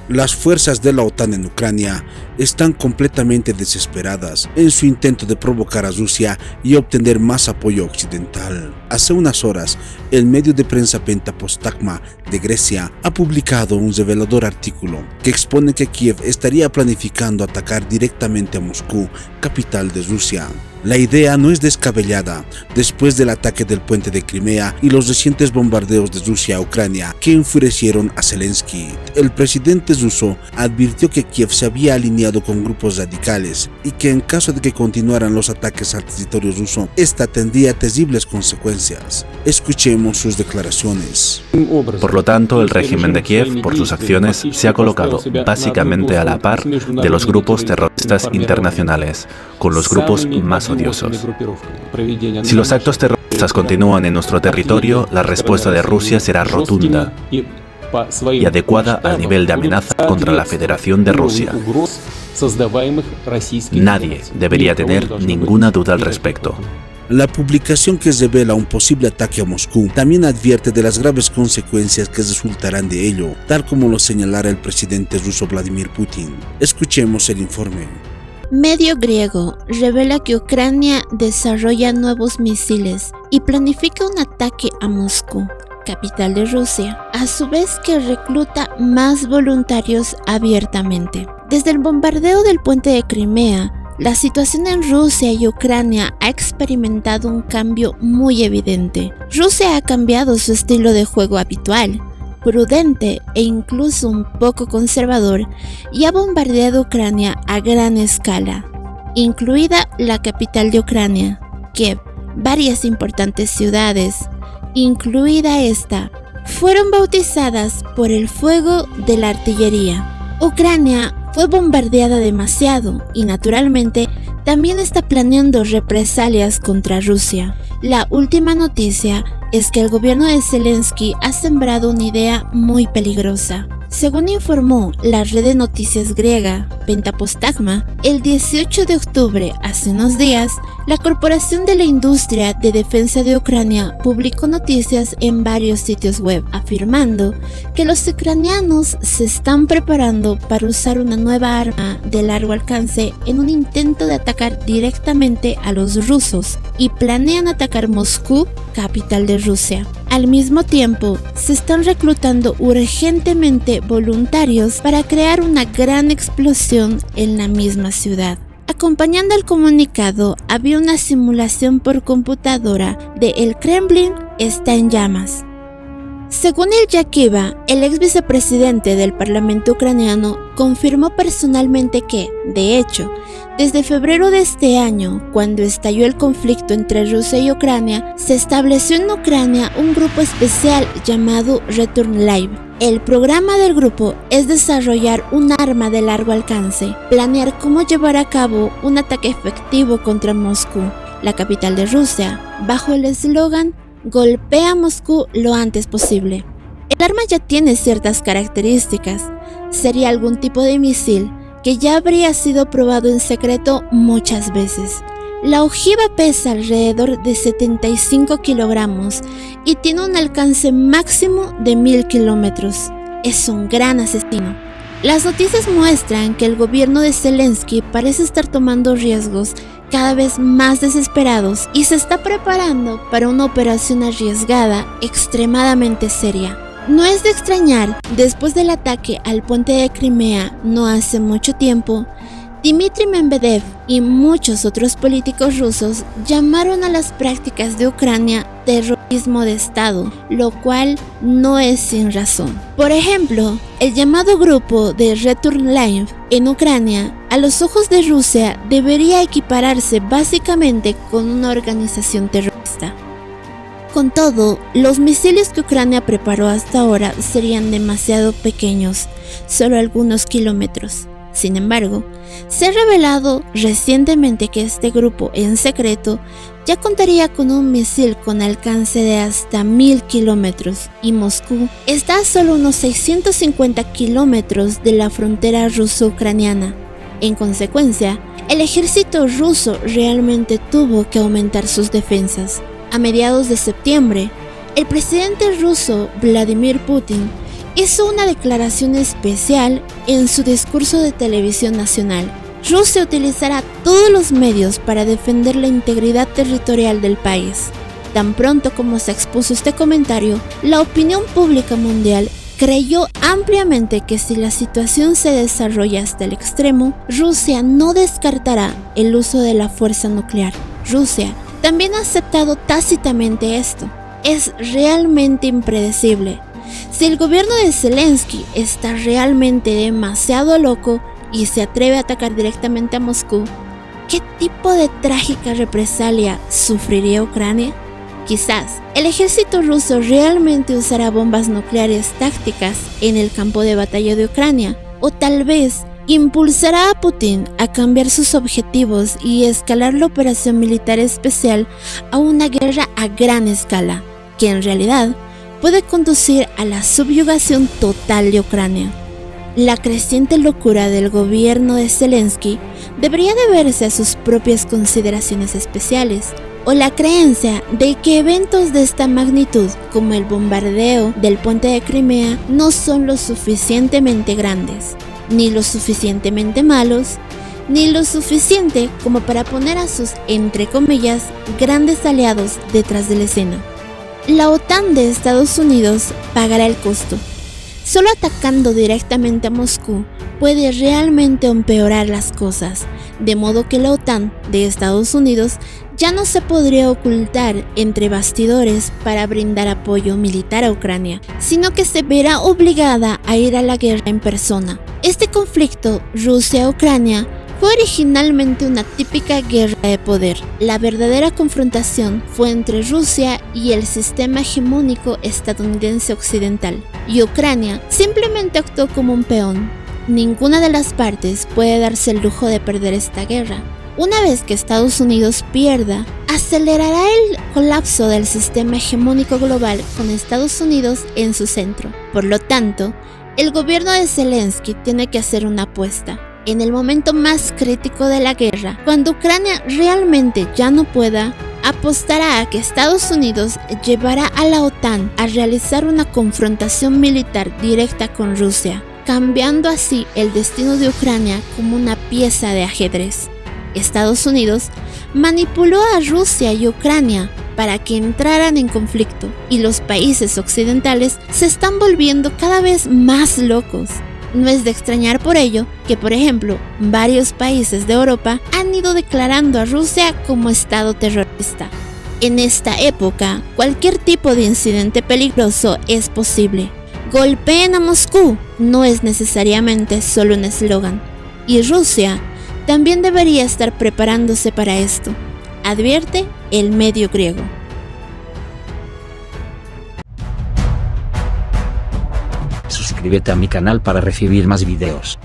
Las fuerzas de la OTAN en Ucrania están completamente desesperadas en su intento de provocar a Rusia y obtener más apoyo occidental. Hace unas horas, el medio de prensa Pentapostagma de Grecia ha publicado un revelador artículo que expone que Kiev estaría planificando atacar directamente a Moscú, capital de Rusia. La idea no es descabellada después del ataque del puente de Crimea y los recientes bombardeos de Rusia a Ucrania que enfurecieron a Zelensky. El presidente ruso advirtió que Kiev se había alineado con grupos radicales y que en caso de que continuaran los ataques al territorio ruso, esta tendría terribles consecuencias. Escuchemos sus declaraciones. Por lo tanto, el régimen de Kiev, por sus acciones, se ha colocado básicamente a la par de los grupos terroristas internacionales, con los grupos más odiosos. Si los actos terroristas continúan en nuestro territorio, la respuesta de Rusia será rotunda y adecuada al nivel de amenaza contra la Federación de Rusia. Nadie debería tener ninguna duda al respecto. La publicación que revela un posible ataque a Moscú también advierte de las graves consecuencias que resultarán de ello, tal como lo señalara el presidente ruso Vladimir Putin. Escuchemos el informe. Medio griego revela que Ucrania desarrolla nuevos misiles y planifica un ataque a Moscú, capital de Rusia, a su vez que recluta más voluntarios abiertamente. Desde el bombardeo del puente de Crimea, la situación en Rusia y Ucrania ha experimentado un cambio muy evidente. Rusia ha cambiado su estilo de juego habitual, prudente e incluso un poco conservador, y ha bombardeado Ucrania a gran escala, incluida la capital de Ucrania, Kiev. Varias importantes ciudades, incluida esta, fueron bautizadas por el fuego de la artillería. Ucrania fue bombardeada demasiado y naturalmente también está planeando represalias contra Rusia. La última noticia es que el gobierno de Zelensky ha sembrado una idea muy peligrosa. Según informó la red de noticias griega Pentapostagma, el 18 de octubre, hace unos días, la Corporación de la Industria de Defensa de Ucrania publicó noticias en varios sitios web, afirmando que los ucranianos se están preparando para usar una nueva arma de largo alcance en un intento de atacar directamente a los rusos y planean atacar Moscú, capital de Rusia. Al mismo tiempo, se están reclutando urgentemente voluntarios para crear una gran explosión en la misma ciudad. Acompañando el comunicado, había una simulación por computadora de El Kremlin está en llamas. Según el Yakiva, el ex vicepresidente del Parlamento ucraniano confirmó personalmente que, de hecho, desde febrero de este año, cuando estalló el conflicto entre Rusia y Ucrania, se estableció en Ucrania un grupo especial llamado Return Live. El programa del grupo es desarrollar un arma de largo alcance, planear cómo llevar a cabo un ataque efectivo contra Moscú, la capital de Rusia, bajo el eslogan "Golpea Moscú lo antes posible". El arma ya tiene ciertas características. Sería algún tipo de misil que ya habría sido probado en secreto muchas veces. La ojiva pesa alrededor de 75 kilogramos y tiene un alcance máximo de 1000 kilómetros. Es un gran asesino. Las noticias muestran que el gobierno de Zelensky parece estar tomando riesgos cada vez más desesperados y se está preparando para una operación arriesgada extremadamente seria. No es de extrañar, después del ataque al puente de Crimea no hace mucho tiempo, Dmitry Medvedev y muchos otros políticos rusos llamaron a las prácticas de Ucrania terrorismo de Estado, lo cual no es sin razón. Por ejemplo, el llamado grupo de Return Live en Ucrania, a los ojos de Rusia, debería equipararse básicamente con una organización terrorista. Con todo, los misiles que Ucrania preparó hasta ahora serían demasiado pequeños, solo algunos kilómetros. Sin embargo, se ha revelado recientemente que este grupo en secreto ya contaría con un misil con alcance de hasta 1000 kilómetros y Moscú está a solo unos 650 kilómetros de la frontera ruso-ucraniana. En consecuencia, el ejército ruso realmente tuvo que aumentar sus defensas. A mediados de septiembre, el presidente ruso Vladimir Putin hizo una declaración especial en su discurso de televisión nacional. Rusia utilizará todos los medios para defender la integridad territorial del país. Tan pronto como se expuso este comentario, la opinión pública mundial creyó ampliamente que si la situación se desarrolla hasta el extremo, Rusia no descartará el uso de la fuerza nuclear. Rusia también ha aceptado tácitamente esto. Es realmente impredecible. Si el gobierno de Zelensky está realmente demasiado loco y se atreve a atacar directamente a Moscú, ¿qué tipo de trágica represalia sufriría Ucrania? Quizás el ejército ruso realmente usará bombas nucleares tácticas en el campo de batalla de Ucrania, o tal vez impulsará a Putin a cambiar sus objetivos y escalar la operación militar especial a una guerra a gran escala, que en realidad puede conducir a la subyugación total de Ucrania. La creciente locura del gobierno de Zelensky debería deberse a sus propias consideraciones especiales, o la creencia de que eventos de esta magnitud, como el bombardeo del puente de Crimea, no son lo suficientemente grandes, ni lo suficientemente malos, ni lo suficiente como para poner a sus, entre comillas, grandes aliados detrás de la escena. La OTAN de Estados Unidos pagará el costo. Solo atacando directamente a Moscú puede realmente empeorar las cosas, de modo que la OTAN de Estados Unidos ya no se podría ocultar entre bastidores para brindar apoyo militar a Ucrania, sino que se verá obligada a ir a la guerra en persona. Este conflicto Rusia-Ucrania fue originalmente una típica guerra de poder. La verdadera confrontación fue entre Rusia y el sistema hegemónico estadounidense occidental, y Ucrania simplemente actuó como un peón. Ninguna de las partes puede darse el lujo de perder esta guerra. Una vez que Estados Unidos pierda, acelerará el colapso del sistema hegemónico global con Estados Unidos en su centro. Por lo tanto, el gobierno de Zelensky tiene que hacer una apuesta. En el momento más crítico de la guerra, cuando Ucrania realmente ya no pueda, apostará a que Estados Unidos llevará a la OTAN a realizar una confrontación militar directa con Rusia, cambiando así el destino de Ucrania como una pieza de ajedrez. Estados Unidos manipuló a Rusia y Ucrania para que entraran en conflicto, y los países occidentales se están volviendo cada vez más locos. No es de extrañar por ello que, por ejemplo, varios países de Europa han ido declarando a Rusia como estado terrorista. En esta época, cualquier tipo de incidente peligroso es posible. Golpeen a Moscú no es necesariamente solo un eslogan, y Rusia también debería estar preparándose para esto, advierte el medio griego. Suscríbete a mi canal para recibir más videos.